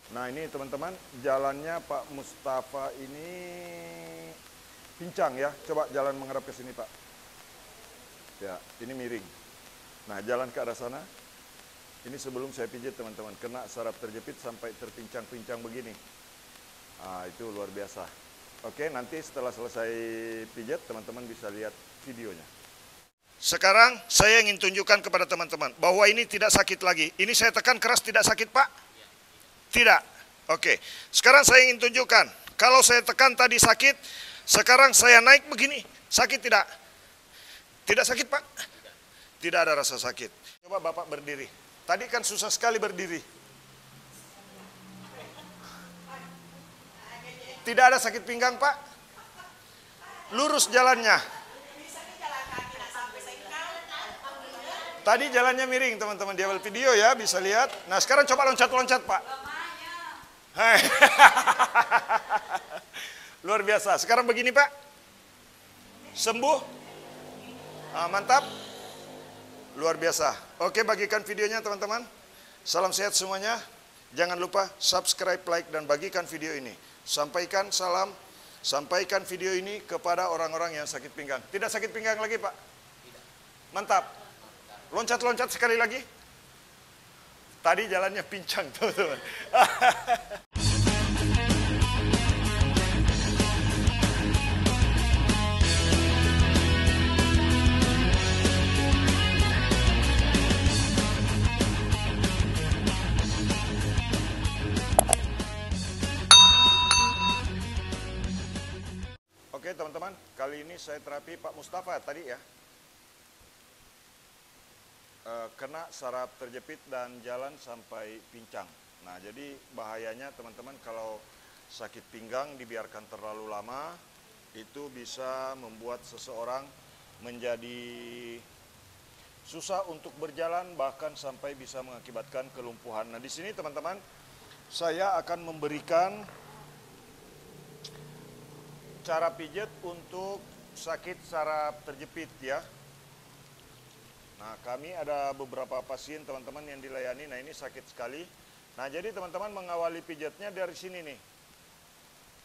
Nah ini teman-teman, jalannya Pak Mustafa ini pincang ya. Coba jalan menghadap ke sini Pak. Ya, ini miring. Nah jalan ke arah sana. Ini sebelum saya pijit teman-teman, kena saraf terjepit sampai terpincang-pincang begini. Ah itu luar biasa. Oke, nanti setelah selesai pijat teman-teman bisa lihat videonya. Sekarang saya ingin tunjukkan kepada teman-teman bahwa ini tidak sakit lagi. Ini saya tekan keras, tidak sakit Pak? Tidak. Oke. Sekarang saya ingin tunjukkan. Kalau saya tekan tadi sakit, sekarang saya naik begini. Sakit tidak? Tidak sakit Pak? Tidak ada rasa sakit. Coba Bapak berdiri. Tadi kan susah sekali berdiri. Tidak ada sakit pinggang Pak? Lurus jalannya. Tadi jalannya miring teman-teman, di awal video ya, bisa lihat. Nah sekarang coba loncat-loncat Pak. Hai. Luar biasa. Sekarang begini Pak. Sembuh. Mantap. Luar biasa. Oke, bagikan videonya teman-teman. Salam sehat semuanya. Jangan lupa subscribe, like, dan bagikan video ini. Sampaikan salam, sampaikan video ini kepada orang-orang yang sakit pinggang. Tidak sakit pinggang lagi Pak? Mantap. Loncat-loncat sekali lagi. Tadi jalannya pincang teman-teman. Oke teman-teman, kali ini saya terapi Pak Mustafa tadi ya. Kena saraf terjepit dan jalan sampai pincang. Nah jadi bahayanya teman-teman kalau sakit pinggang dibiarkan terlalu lama, itu bisa membuat seseorang menjadi susah untuk berjalan, bahkan sampai bisa mengakibatkan kelumpuhan. Nah di sini teman-teman, saya akan memberikan cara pijat untuk sakit saraf terjepit ya. Nah kami ada beberapa pasien teman-teman yang dilayani, nah ini sakit sekali. Nah jadi teman-teman mengawali pijatnya dari sini nih.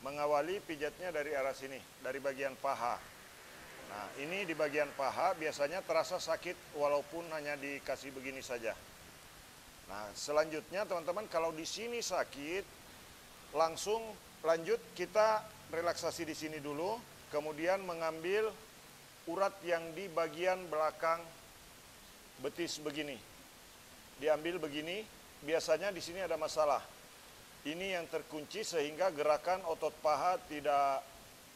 Mengawali pijatnya dari arah sini, dari bagian paha. Nah ini di bagian paha biasanya terasa sakit walaupun hanya dikasih begini saja. Nah selanjutnya teman-teman kalau di sini sakit, langsung lanjut kita relaksasi di sini dulu, kemudian mengambil urat yang di bagian belakang betis begini. Diambil begini, biasanya di sini ada masalah. Ini yang terkunci sehingga gerakan otot paha tidak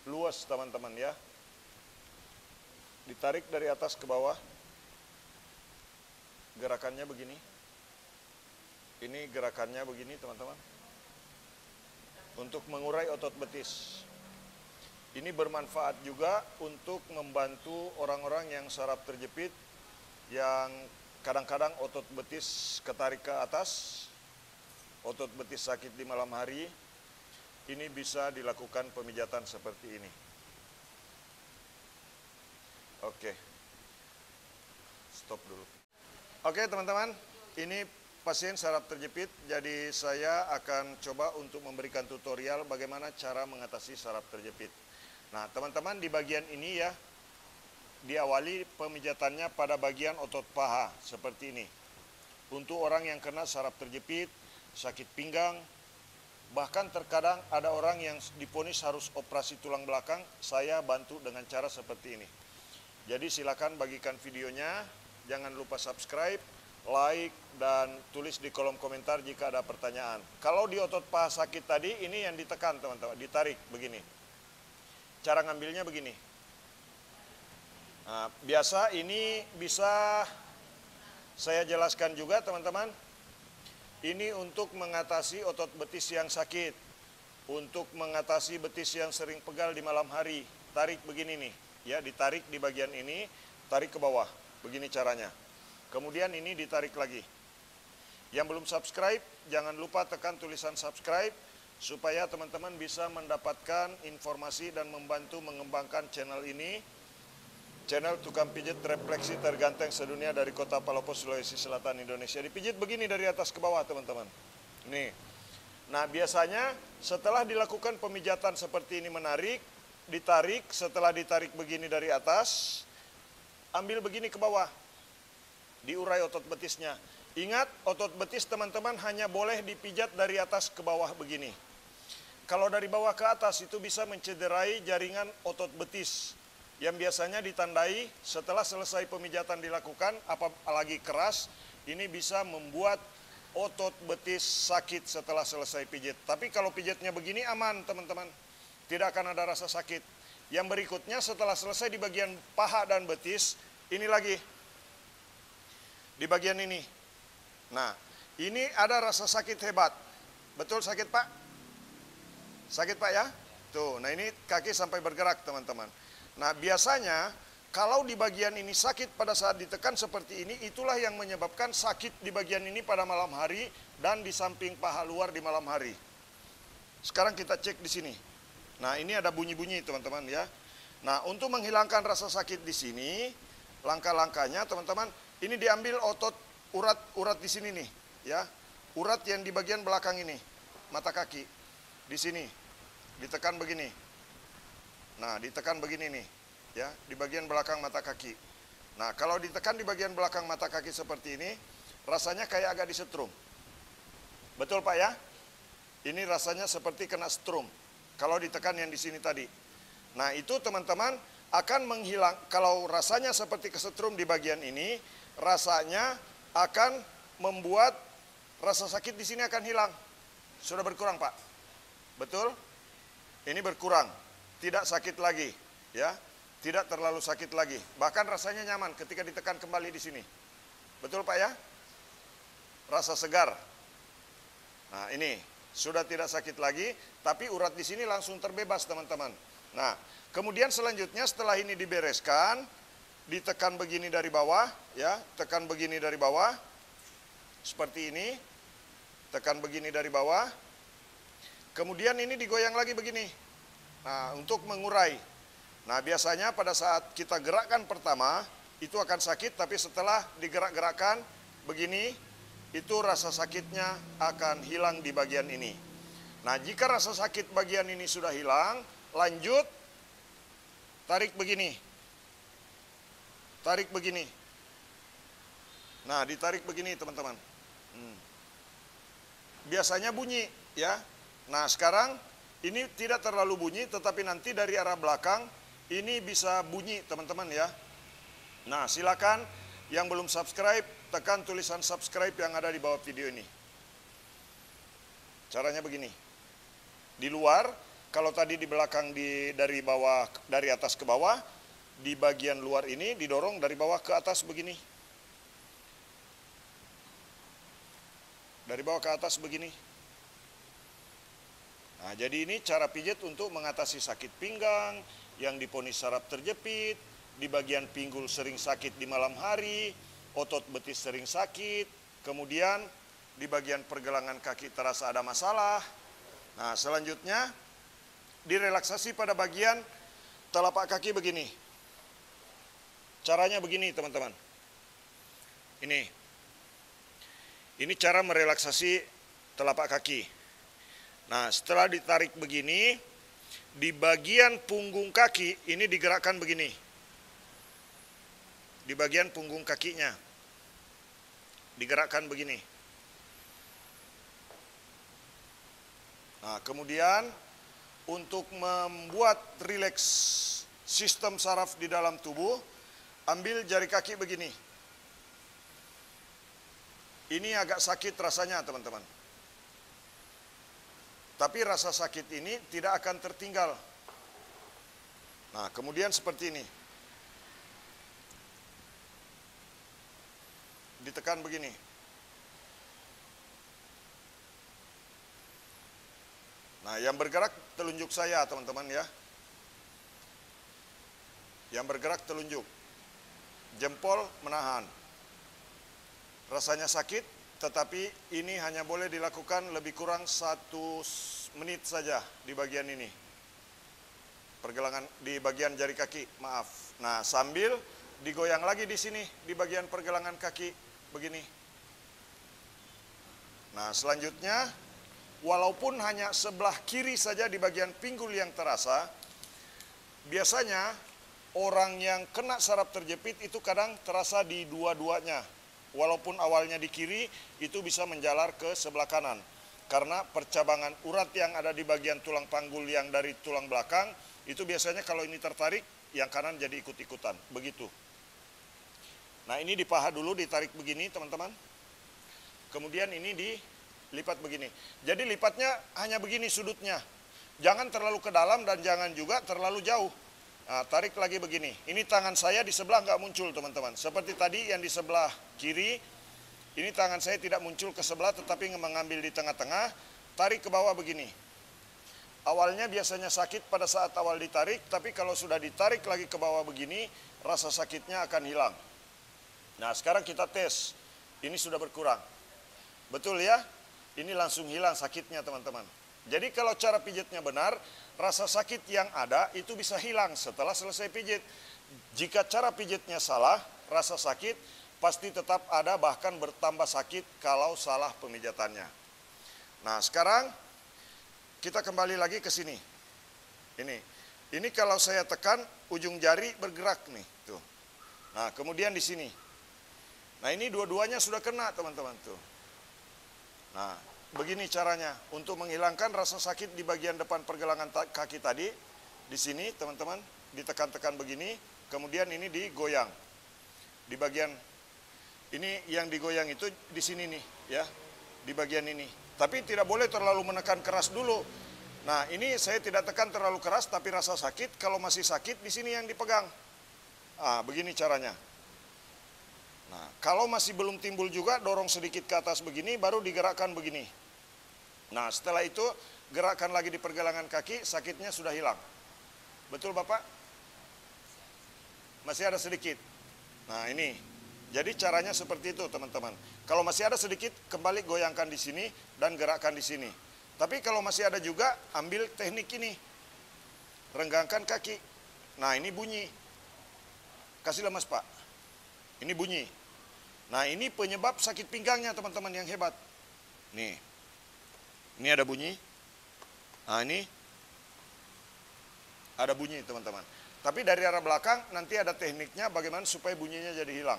luas teman-teman ya. Ditarik dari atas ke bawah. Gerakannya begini. Ini gerakannya begini teman-teman. Untuk mengurai otot betis. Ini bermanfaat juga untuk membantu orang-orang yang saraf terjepit, yang kadang-kadang otot betis ketarik ke atas, otot betis sakit di malam hari. Ini bisa dilakukan pemijatan seperti ini. Oke. Stop dulu. Oke teman-teman, ini pasien saraf terjepit, jadi saya akan coba untuk memberikan tutorial bagaimana cara mengatasi saraf terjepit. Nah teman-teman di bagian ini ya, diawali pemijatannya pada bagian otot paha seperti ini. Untuk orang yang kena saraf terjepit, sakit pinggang, bahkan terkadang ada orang yang diponis harus operasi tulang belakang, saya bantu dengan cara seperti ini. Jadi silakan bagikan videonya, jangan lupa subscribe, like, dan tulis di kolom komentar jika ada pertanyaan. Kalau di otot paha sakit tadi, ini yang ditekan teman-teman, ditarik begini. Cara ngambilnya begini. Nah, biasa ini bisa saya jelaskan juga teman-teman. Ini untuk mengatasi otot betis yang sakit. Untuk mengatasi betis yang sering pegal di malam hari. Tarik begini nih. Ya, ditarik di bagian ini, tarik ke bawah. Begini caranya. Kemudian ini ditarik lagi. Yang belum subscribe, jangan lupa tekan tulisan subscribe. Supaya teman-teman bisa mendapatkan informasi dan membantu mengembangkan channel ini. Channel tukang pijit refleksi terganteng sedunia dari kota Palopo, Sulawesi Selatan, Indonesia. Dipijit begini dari atas ke bawah teman-teman. Nih. Nah, biasanya setelah dilakukan pemijatan seperti ini menarik, ditarik, setelah ditarik begini dari atas, ambil begini ke bawah, diurai otot betisnya. Ingat, otot betis teman-teman hanya boleh dipijat dari atas ke bawah begini. Kalau dari bawah ke atas itu bisa mencederai jaringan otot betis yang biasanya ditandai setelah selesai pemijatan dilakukan, apalagi keras, ini bisa membuat otot betis sakit setelah selesai pijat. Tapi kalau pijatnya begini aman teman-teman, tidak akan ada rasa sakit. Yang berikutnya setelah selesai di bagian paha dan betis, ini lagi di bagian ini. Nah, ini ada rasa sakit hebat. Betul sakit Pak? Sakit Pak ya? Tuh, nah ini kaki sampai bergerak teman-teman. Nah, biasanya kalau di bagian ini sakit pada saat ditekan seperti ini, itulah yang menyebabkan sakit di bagian ini pada malam hari dan di samping paha luar di malam hari. Sekarang kita cek di sini. Nah, ini ada bunyi-bunyi teman-teman ya. Nah, untuk menghilangkan rasa sakit di sini, langkah-langkahnya teman-teman, ini diambil otot urat di sini nih, ya. Urat yang di bagian belakang ini, mata kaki. Di sini ditekan begini. Nah, ditekan begini nih, ya, di bagian belakang mata kaki. Nah, kalau ditekan di bagian belakang mata kaki seperti ini, rasanya kayak agak disetrum. Betul Pak ya? Ini rasanya seperti kena strum. Kalau ditekan yang di sini tadi. Nah, itu teman-teman akan menghilang. Kalau rasanya seperti kesetrum di bagian ini, rasanya akan membuat rasa sakit di sini akan hilang. Sudah berkurang Pak? Betul? Ini berkurang, tidak sakit lagi, ya, tidak terlalu sakit lagi. Bahkan rasanya nyaman ketika ditekan kembali di sini. Betul Pak ya? Rasa segar. Nah, ini sudah tidak sakit lagi, tapi urat di sini langsung terbebas teman-teman. Nah, kemudian selanjutnya setelah ini dibereskan, ditekan begini dari bawah, ya, tekan begini dari bawah, seperti ini, tekan begini dari bawah. Kemudian ini digoyang lagi begini. Nah, untuk mengurai. Nah, biasanya pada saat kita gerakkan pertama, itu akan sakit, tapi setelah digerak-gerakkan begini, itu rasa sakitnya akan hilang di bagian ini. Nah, jika rasa sakit bagian ini sudah hilang, lanjut, tarik begini. Tarik begini. Nah, ditarik begini teman-teman. Biasanya bunyi, ya. Nah, sekarang ini tidak terlalu bunyi, tetapi nanti dari arah belakang ini bisa bunyi teman-teman ya. Nah, silakan yang belum subscribe, tekan tulisan subscribe yang ada di bawah video ini. Caranya begini. Di luar, kalau tadi di belakang dari bawah, dari atas ke bawah, di bagian luar ini didorong dari bawah ke atas begini. Dari bawah ke atas begini. Nah, jadi ini cara pijat untuk mengatasi sakit pinggang, yang diponis saraf terjepit, di bagian pinggul sering sakit di malam hari, otot betis sering sakit, kemudian di bagian pergelangan kaki terasa ada masalah. Nah, selanjutnya direlaksasi pada bagian telapak kaki begini. Caranya begini teman-teman. Ini cara merelaksasi telapak kaki. Nah, setelah ditarik begini, di bagian punggung kaki ini digerakkan begini. Di bagian punggung kakinya digerakkan begini. Nah, kemudian untuk membuat rileks sistem saraf di dalam tubuh, ambil jari kaki begini. Ini agak sakit rasanya teman-teman. Tapi rasa sakit ini tidak akan tertinggal. Nah, kemudian seperti ini. Ditekan begini. Nah, yang bergerak telunjuk saya, teman-teman ya. Yang bergerak telunjuk. Jempol menahan. Rasanya sakit. Tetapi ini hanya boleh dilakukan lebih kurang 1 menit saja di bagian ini. Pergelangan di bagian jari kaki, maaf. Nah, sambil digoyang lagi di sini di bagian pergelangan kaki begini. Nah, selanjutnya walaupun hanya sebelah kiri saja di bagian pinggul yang terasa, biasanya orang yang kena saraf terjepit itu kadang terasa di dua-duanya. Walaupun awalnya di kiri, itu bisa menjalar ke sebelah kanan. Karena percabangan urat yang ada di bagian tulang panggul yang dari tulang belakang, itu biasanya kalau ini tertarik, yang kanan jadi ikut-ikutan. Begitu. Nah ini di paha dulu ditarik begini teman-teman. Kemudian ini dilipat begini. Jadi lipatnya hanya begini sudutnya. Jangan terlalu ke dalam dan jangan juga terlalu jauh. Nah, tarik lagi begini. Ini tangan saya di sebelah nggak muncul teman-teman. Seperti tadi yang di sebelah kiri, ini tangan saya tidak muncul ke sebelah tetapi mengambil di tengah-tengah. Tarik ke bawah begini. Awalnya biasanya sakit pada saat awal ditarik, tapi kalau sudah ditarik lagi ke bawah begini, rasa sakitnya akan hilang. Nah sekarang kita tes. Ini sudah berkurang. Betul ya? Ini langsung hilang sakitnya teman-teman. Jadi kalau cara pijatnya benar, rasa sakit yang ada itu bisa hilang setelah selesai pijit. Jika cara pijatnya salah, rasa sakit pasti tetap ada, bahkan bertambah sakit kalau salah pemijatannya. Nah sekarang kita kembali lagi ke sini. Ini kalau saya tekan ujung jari bergerak nih, tuh. Nah kemudian di sini. Nah ini dua-duanya sudah kena teman-teman tuh. Nah begini caranya untuk menghilangkan rasa sakit di bagian depan pergelangan kaki tadi. Di sini teman-teman ditekan-tekan begini, kemudian ini digoyang. Di bagian ini yang digoyang itu di sini nih ya, di bagian ini. Tapi tidak boleh terlalu menekan keras dulu. Nah ini saya tidak tekan terlalu keras, tapi rasa sakit kalau masih sakit di sini yang dipegang. Begini caranya. Nah, kalau masih belum timbul juga, dorong sedikit ke atas begini, baru digerakkan begini. Nah, setelah itu, gerakkan lagi di pergelangan kaki, sakitnya sudah hilang. Betul Bapak? Masih ada sedikit. Nah, ini. Jadi caranya seperti itu, teman-teman. Kalau masih ada sedikit, kembali goyangkan di sini, dan gerakkan di sini. Tapi kalau masih ada juga, ambil teknik ini. Renggangkan kaki. Nah, ini bunyi. Kasih lemas, Pak. Ini bunyi. Nah ini penyebab sakit pinggangnya teman-teman yang hebat. Nih. Ini ada bunyi. Nah ini. Ada bunyi teman-teman. Tapi dari arah belakang nanti ada tekniknya bagaimana supaya bunyinya jadi hilang.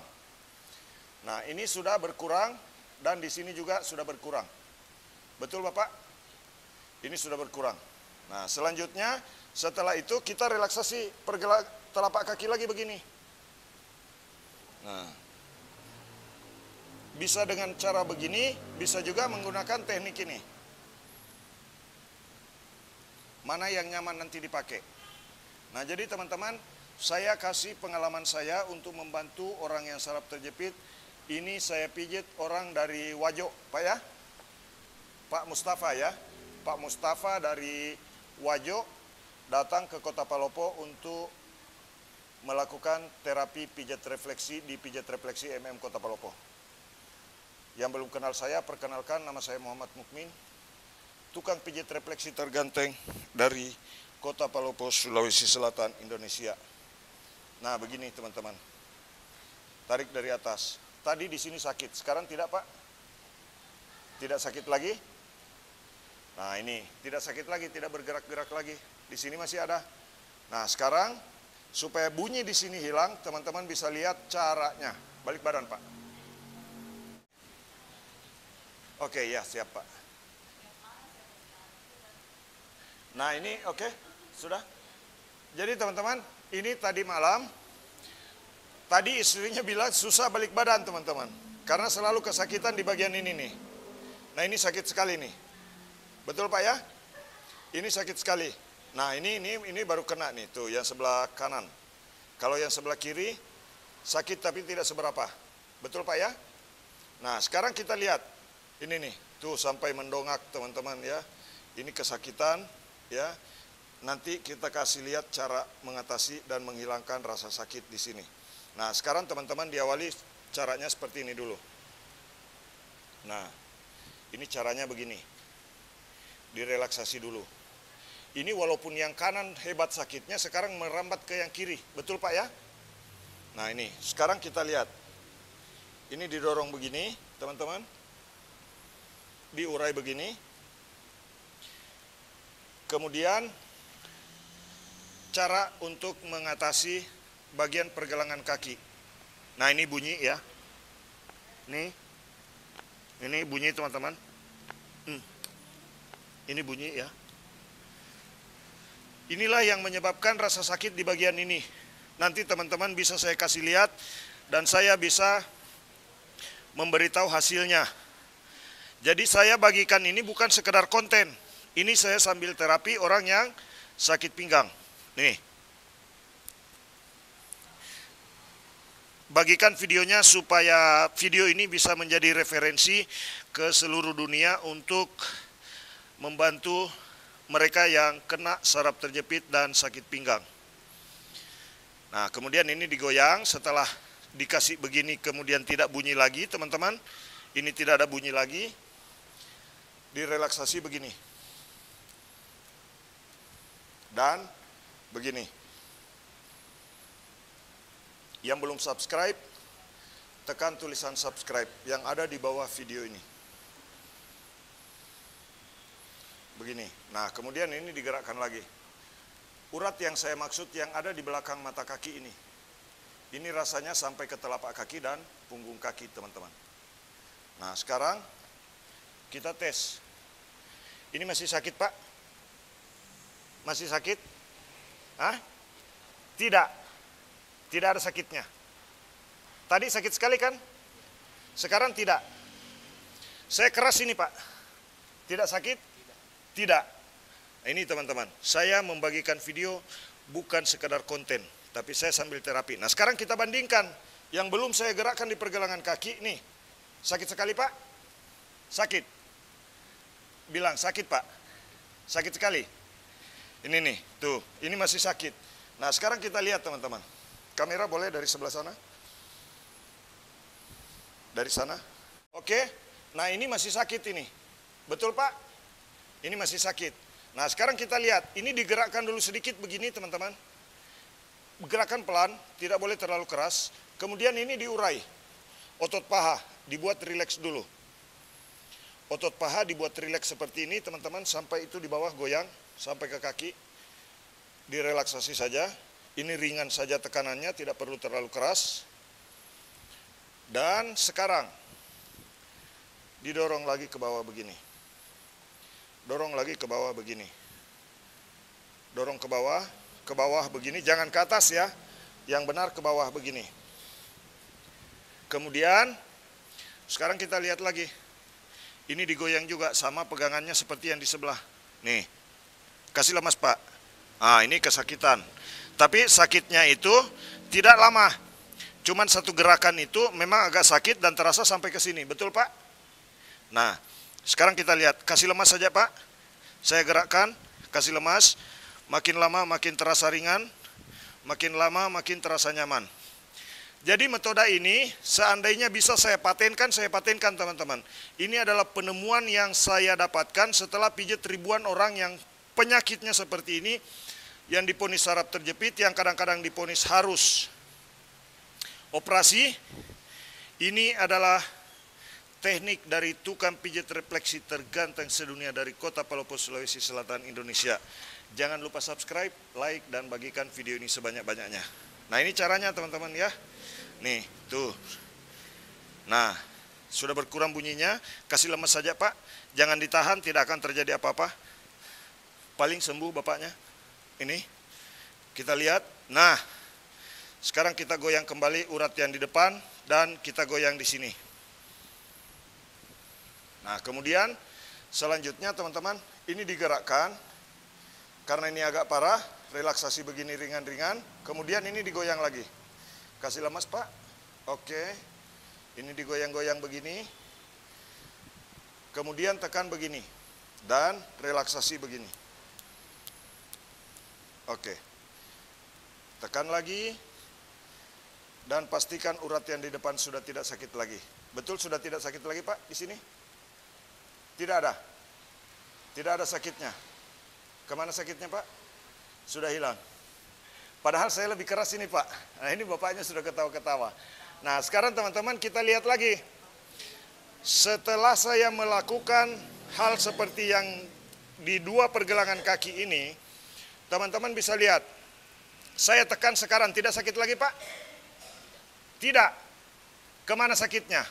Nah ini sudah berkurang dan di sini juga sudah berkurang. Betul Bapak? Ini sudah berkurang. Nah selanjutnya setelah itu kita relaksasi telapak kaki lagi begini. Nah, bisa dengan cara begini, bisa juga menggunakan teknik ini. Mana yang nyaman nanti dipakai. Nah, jadi teman-teman, saya kasih pengalaman saya untuk membantu orang yang saraf terjepit. Ini saya pijit orang dari Wajo, Pak ya? Pak Mustafa ya? Pak Mustafa dari Wajo datang ke Kota Palopo untuk melakukan terapi pijat refleksi di pijat refleksi MM Kota Palopo. Yang belum kenal saya, perkenalkan, nama saya Muhammad Mukmin, tukang pijat refleksi terganteng dari Kota Palopo, Sulawesi Selatan, Indonesia. Nah, begini teman-teman. Tarik dari atas. Tadi di sini sakit, sekarang tidak Pak? Tidak sakit lagi? Nah, ini tidak sakit lagi, tidak bergerak-gerak lagi. Di sini masih ada. Nah, sekarang supaya bunyi di sini hilang, teman-teman bisa lihat caranya. Balik badan, Pak. Oke, ya, siap, Pak. Nah, ini oke, sudah. Jadi, teman-teman, ini tadi malam, tadi istrinya bilang susah balik badan, teman-teman. Karena selalu kesakitan di bagian ini nih. Nah, ini sakit sekali nih. Betul, Pak ya? Ini sakit sekali. Nah ini baru kena nih tuh yang sebelah kanan. Kalau yang sebelah kiri sakit tapi tidak seberapa. Betul Pak ya? Nah sekarang kita lihat ini nih tuh sampai mendongak teman-teman ya. Ini kesakitan ya. Nanti kita kasih lihat cara mengatasi dan menghilangkan rasa sakit di sini. Nah sekarang teman-teman diawali caranya seperti ini dulu. Nah ini caranya begini. Direlaksasi dulu. Ini walaupun yang kanan hebat sakitnya, sekarang merambat ke yang kiri. Betul Pak ya? Nah ini, sekarang kita lihat. Ini didorong begini, teman-teman. Diurai begini. Kemudian cara untuk mengatasi bagian pergelangan kaki. Nah, ini bunyi ya. Ini bunyi teman-teman. Ini bunyi ya. Inilah yang menyebabkan rasa sakit di bagian ini. Nanti teman-teman bisa saya kasih lihat dan saya bisa memberitahu hasilnya. Jadi saya bagikan ini bukan sekedar konten. Ini saya sambil terapi orang yang sakit pinggang. Nih. Bagikan videonya supaya video ini bisa menjadi referensi ke seluruh dunia untuk membantu mereka yang kena saraf terjepit dan sakit pinggang. Nah, kemudian ini digoyang setelah dikasih begini, kemudian tidak bunyi lagi, teman-teman. Ini tidak ada bunyi lagi. Direlaksasi begini. Dan begini. Yang belum subscribe, tekan tulisan subscribe yang ada di bawah video ini. Begini. Nah, kemudian ini digerakkan lagi. Urat yang saya maksud yang ada di belakang mata kaki ini. Ini rasanya sampai ke telapak kaki dan punggung kaki, teman-teman. Nah, sekarang kita tes. Ini masih sakit, Pak? Masih sakit? Hah? Tidak. Tidak ada sakitnya. Tadi sakit sekali kan? Sekarang tidak. Saya keras ini, Pak. Tidak sakit? Tidak. Ini teman-teman, saya membagikan video bukan sekedar konten, tapi saya sambil terapi. Nah, sekarang kita bandingkan yang belum saya gerakkan di pergelangan kaki nih. Sakit sekali, Pak? Sakit. Bilang sakit, Pak. Sakit sekali. Ini nih, tuh, ini masih sakit. Nah, sekarang kita lihat teman-teman. Kamera boleh dari sebelah sana? Dari sana? Oke. Nah, ini masih sakit ini. Betul, Pak? Ini masih sakit. Nah, sekarang kita lihat. Ini digerakkan dulu sedikit begini, teman-teman. Gerakan pelan, tidak boleh terlalu keras. Kemudian ini diurai. Otot paha dibuat rileks dulu. Otot paha dibuat rileks seperti ini, teman-teman. Sampai itu di bawah goyang, sampai ke kaki. Direlaksasi saja. Ini ringan saja tekanannya, tidak perlu terlalu keras. Dan sekarang didorong lagi ke bawah begini. Dorong lagi ke bawah begini. Dorong ke bawah begini, jangan ke atas ya. Yang benar ke bawah begini. Kemudian sekarang kita lihat lagi. Ini digoyang juga sama pegangannya seperti yang di sebelah. Nih. Kasih lemas, Pak. Ah, ini kesakitan. Tapi sakitnya itu tidak lama. Cuman satu gerakan itu memang agak sakit dan terasa sampai ke sini. Betul, Pak? Nah, sekarang kita lihat. Kasih lemas saja, Pak. Saya gerakkan, kasih lemas. Makin lama makin terasa ringan. Makin lama makin terasa nyaman. Jadi metode ini seandainya bisa saya patenkan teman-teman. Ini adalah penemuan yang saya dapatkan setelah pijat ribuan orang yang penyakitnya seperti ini. Yang diponis saraf terjepit, yang kadang-kadang diponis harus operasi. Ini adalah teknik dari tukang pijat refleksi terganteng sedunia dari Kota Palopo, Sulawesi Selatan, Indonesia. Jangan lupa subscribe, like, dan bagikan video ini sebanyak-banyaknya. Nah, ini caranya teman-teman ya. Nih, tuh. Nah, sudah berkurang bunyinya. Kasih lemas saja, Pak. Jangan ditahan, tidak akan terjadi apa-apa. Paling sembuh bapaknya. Ini kita lihat. Nah, sekarang kita goyang kembali urat yang di depan dan kita goyang di sini. Nah, kemudian selanjutnya teman-teman, ini digerakkan karena ini agak parah, relaksasi begini ringan-ringan. Kemudian ini digoyang lagi. Kasih lemas, Pak. Oke. Ini digoyang-goyang begini. Kemudian tekan begini dan relaksasi begini. Oke, tekan lagi dan pastikan urat yang di depan sudah tidak sakit lagi. Betul sudah tidak sakit lagi, Pak, di sini? Tidak ada? Tidak ada sakitnya? Kemana sakitnya, Pak? Sudah hilang. Padahal saya lebih keras ini, Pak. Nah, ini bapaknya sudah ketawa-ketawa. Nah, sekarang teman-teman kita lihat lagi. Setelah saya melakukan hal seperti yang di dua pergelangan kaki ini, teman-teman bisa lihat. Saya tekan sekarang, tidak sakit lagi Pak? Tidak. Kemana sakitnya?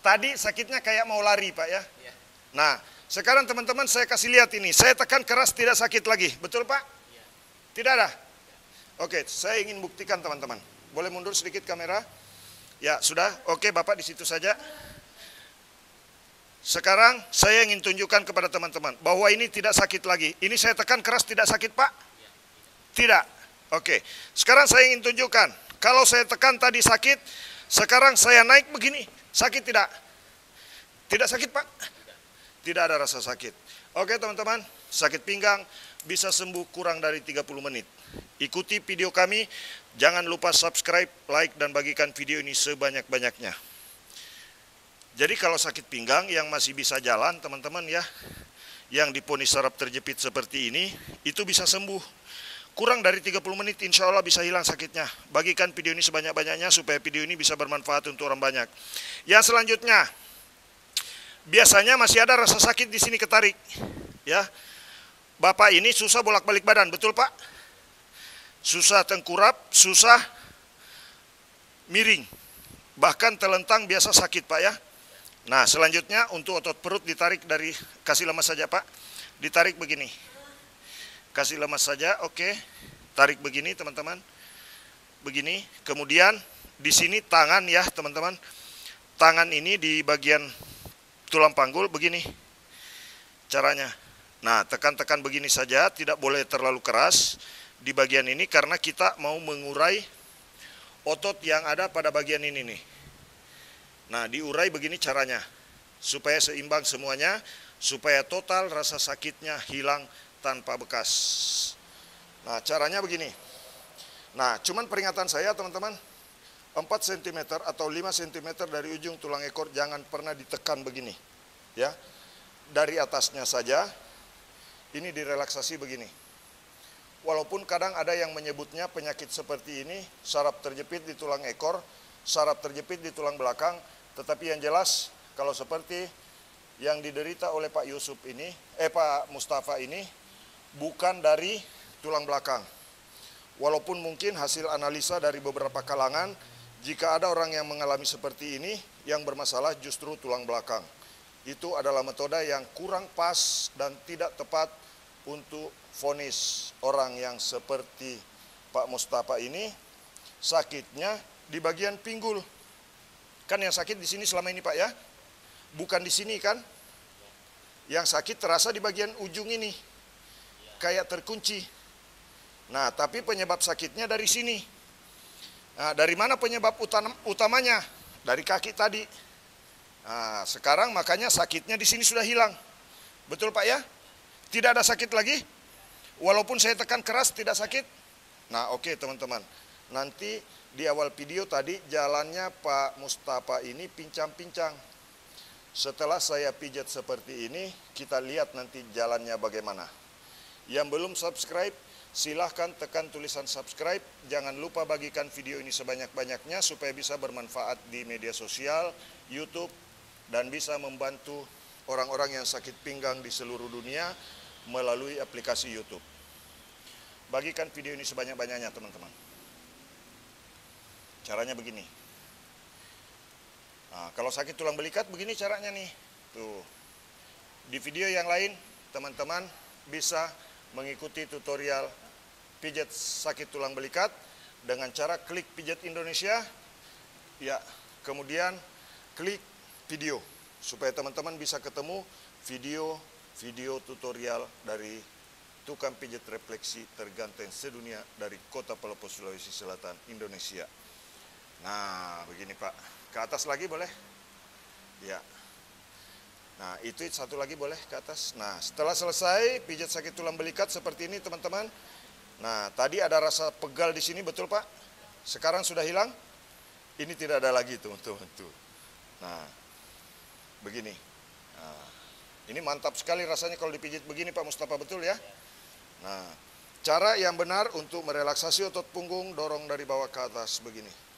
Tadi sakitnya kayak mau lari Pak ya. Nah, sekarang teman-teman saya kasih lihat ini. Saya tekan keras tidak sakit lagi. Betul Pak? Tidak ada? Oke, saya ingin buktikan teman-teman. Boleh mundur sedikit kamera? Ya, sudah. Oke, Bapak di situ saja. Sekarang saya ingin tunjukkan kepada teman-teman bahwa ini tidak sakit lagi. Ini saya tekan keras tidak sakit Pak? Tidak. Oke. Sekarang saya ingin tunjukkan. Kalau saya tekan tadi sakit, sekarang saya naik begini. Sakit tidak? Tidak sakit Pak? Tidak ada rasa sakit. Oke teman-teman, sakit pinggang bisa sembuh kurang dari 30 menit. Ikuti video kami, jangan lupa subscribe, like, dan bagikan video ini sebanyak-banyaknya. Jadi kalau sakit pinggang yang masih bisa jalan teman-teman ya, yang diponis saraf terjepit seperti ini, itu bisa sembuh. Kurang dari 30 menit insya Allah bisa hilang sakitnya. Bagikan video ini sebanyak-banyaknya supaya video ini bisa bermanfaat untuk orang banyak. Yang selanjutnya, biasanya masih ada rasa sakit di sini ketarik. Ya, Bapak ini susah bolak-balik badan, betul Pak? Susah tengkurap, susah miring. Bahkan telentang biasa sakit Pak ya. Nah selanjutnya untuk otot perut ditarik dari, kasih lemas saja Pak. Ditarik begini. Kasih lemas saja, oke. Tarik begini teman-teman. Begini, kemudian di sini tangan ya teman-teman. Tangan ini di bagian tulang panggul begini caranya. Nah tekan-tekan begini saja, tidak boleh terlalu keras di bagian ini karena kita mau mengurai otot yang ada pada bagian ini nih. Nah diurai begini caranya supaya seimbang semuanya, supaya total rasa sakitnya hilang tanpa bekas. Nah caranya begini. Nah cuman peringatan saya teman-teman, 4 cm atau 5 cm dari ujung tulang ekor jangan pernah ditekan begini ya. Dari atasnya saja ini direlaksasi begini. Walaupun kadang ada yang menyebutnya penyakit seperti ini saraf terjepit di tulang ekor, saraf terjepit di tulang belakang, tetapi yang jelas kalau seperti yang diderita oleh Pak Yusuf ini, Pak Mustafa ini bukan dari tulang belakang. Walaupun mungkin hasil analisa dari beberapa kalangan, jika ada orang yang mengalami seperti ini, yang bermasalah justru tulang belakang. Itu adalah metode yang kurang pas dan tidak tepat untuk vonis orang yang seperti Pak Mustafa ini, sakitnya di bagian pinggul. Kan yang sakit di sini selama ini Pak ya, bukan di sini kan? Yang sakit terasa di bagian ujung ini, kayak terkunci. Nah, tapi penyebab sakitnya dari sini. Nah, dari mana penyebab utamanya? Dari kaki tadi. Nah, sekarang makanya sakitnya di sini sudah hilang. Betul Pak ya? Tidak ada sakit lagi? Walaupun saya tekan keras tidak sakit? Nah, oke teman-teman. Nanti di awal video tadi jalannya Pak Mustafa ini pincang-pincang. Setelah saya pijat seperti ini, kita lihat nanti jalannya bagaimana. Yang belum subscribe, silahkan tekan tulisan subscribe. Jangan lupa bagikan video ini sebanyak-banyaknya supaya bisa bermanfaat di media sosial, YouTube, dan bisa membantu orang-orang yang sakit pinggang di seluruh dunia melalui aplikasi YouTube. Bagikan video ini sebanyak-banyaknya teman-teman. Caranya begini. Nah, kalau sakit tulang belikat begini caranya nih. Tuh. Di video yang lain teman-teman bisa mengikuti tutorial pijat sakit tulang belikat dengan cara klik pijat Indonesia. Ya, kemudian klik video supaya teman-teman bisa ketemu video tutorial dari tukang pijat refleksi terganteng sedunia dari Kota Palopo, Sulawesi Selatan, Indonesia. Nah, begini Pak. Ke atas lagi boleh? Ya. Nah, itu satu lagi boleh ke atas. Nah, setelah selesai pijat sakit tulang belikat seperti ini teman-teman. Nah, tadi ada rasa pegal di sini, betul Pak? Sekarang sudah hilang? Ini tidak ada lagi teman-teman. Nah, begini. Nah, ini mantap sekali rasanya kalau dipijit begini Pak Mustafa, betul ya? Nah, cara yang benar untuk merelaksasi otot punggung, dorong dari bawah ke atas begini.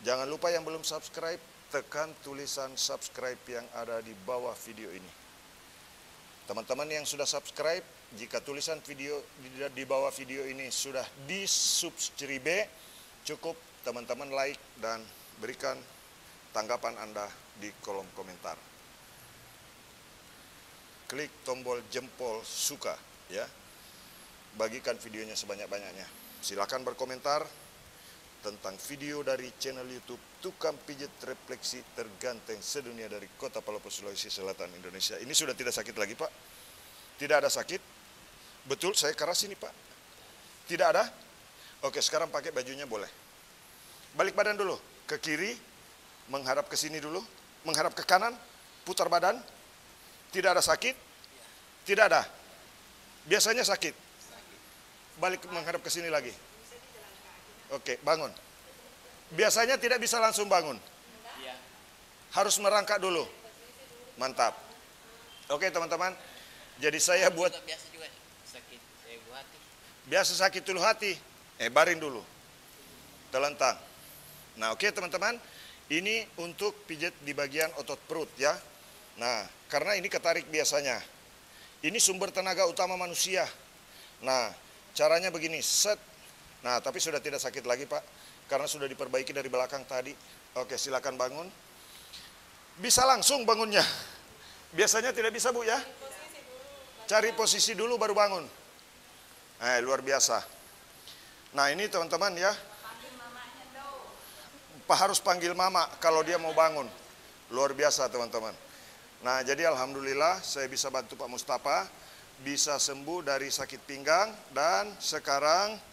Jangan lupa yang belum subscribe, tekan tulisan subscribe yang ada di bawah video ini. Teman-teman yang sudah subscribe, jika tulisan video di bawah video ini sudah disubscribe, cukup teman-teman like dan berikan tanggapan Anda di kolom komentar. Klik tombol jempol suka ya. Bagikan videonya sebanyak-banyaknya. Silakan berkomentar tentang video dari channel YouTube Tukang Pijat Refleksi Terganteng Sedunia dari Kota Palopo, Sulawesi Selatan, Indonesia. Ini sudah tidak sakit lagi, Pak? Tidak ada sakit? Betul, saya keras ini, Pak. Tidak ada? Oke, sekarang pakai bajunya boleh. Balik badan dulu, ke kiri, menghadap ke sini dulu, menghadap ke kanan, putar badan. Tidak ada sakit? Tidak ada. Biasanya sakit. Balik menghadap ke sini lagi. Oke, bangun. Biasanya tidak bisa langsung bangun. Harus merangkak dulu. Mantap. Oke, teman-teman. Jadi saya buat biasa juga sakit hati. Biasa sakit dulu hati. Baring dulu. Telentang. Nah, oke teman-teman. Ini untuk pijat di bagian otot perut ya. Nah, karena ini ketarik biasanya. Ini sumber tenaga utama manusia. Nah, caranya begini, set. Nah, tapi sudah tidak sakit lagi, Pak. Karena sudah diperbaiki dari belakang tadi. Oke, silakan bangun. Bisa langsung bangunnya. Biasanya tidak bisa, Bu ya. Cari posisi dulu baru bangun. Luar biasa. Nah, ini teman-teman ya. Pak harus panggil mama kalau dia mau bangun. Luar biasa, teman-teman. Nah, jadi alhamdulillah saya bisa bantu Pak Mustafa. Bisa sembuh dari sakit pinggang. Dan sekarang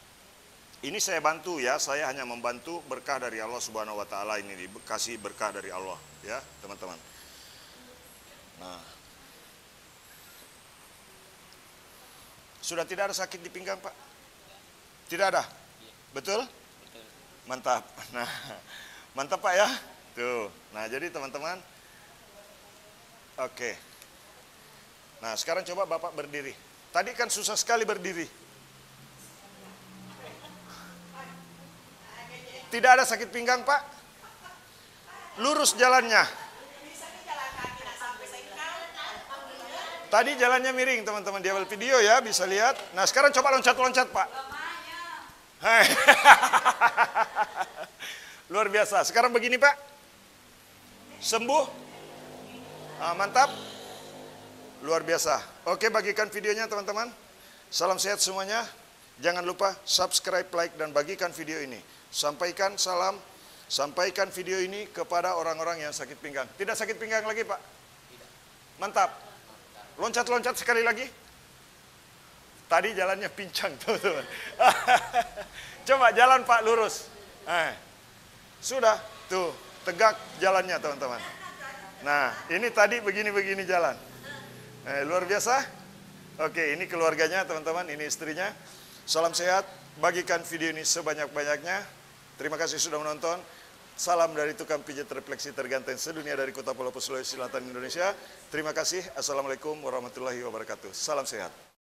ini saya bantu ya, saya hanya membantu berkah dari Allah Subhanahu wa taala, ini dikasih berkah dari Allah ya, teman-teman. Nah. Sudah tidak ada sakit di pinggang, Pak? Tidak ada? Betul? Betul. Mantap. Nah, mantap Pak ya. Tuh. Nah, jadi teman-teman. Oke. Nah, sekarang coba Bapak berdiri. Tadi kan susah sekali berdiri. Tidak ada sakit pinggang, Pak? Lurus jalannya. Tadi jalannya miring, teman-teman. Di awal video ya, bisa lihat. Nah, sekarang coba loncat-loncat, Pak. Hai. Luar biasa. Sekarang begini, Pak. Sembuh. Mantap. Luar biasa. Oke, bagikan videonya, teman-teman. Salam sehat semuanya. Jangan lupa subscribe, like, dan bagikan video ini. Sampaikan salam, sampaikan video ini kepada orang-orang yang sakit pinggang. Tidak sakit pinggang lagi, Pak? Tidak. Mantap. Loncat-loncat sekali lagi. Tadi jalannya pincang, teman-teman. Coba jalan, Pak, lurus. Sudah, tuh, tegak jalannya, teman-teman. Nah, ini tadi begini-begini jalan. Luar biasa. Oke, ini keluarganya, teman-teman. Ini istrinya. Salam sehat. Bagikan video ini sebanyak-banyaknya. Terima kasih sudah menonton. Salam dari Tukang Pijat Refleksi Terganteng Sedunia dari Kota Palopo, Sulawesi Selatan, Indonesia. Terima kasih. Assalamualaikum warahmatullahi wabarakatuh. Salam sehat.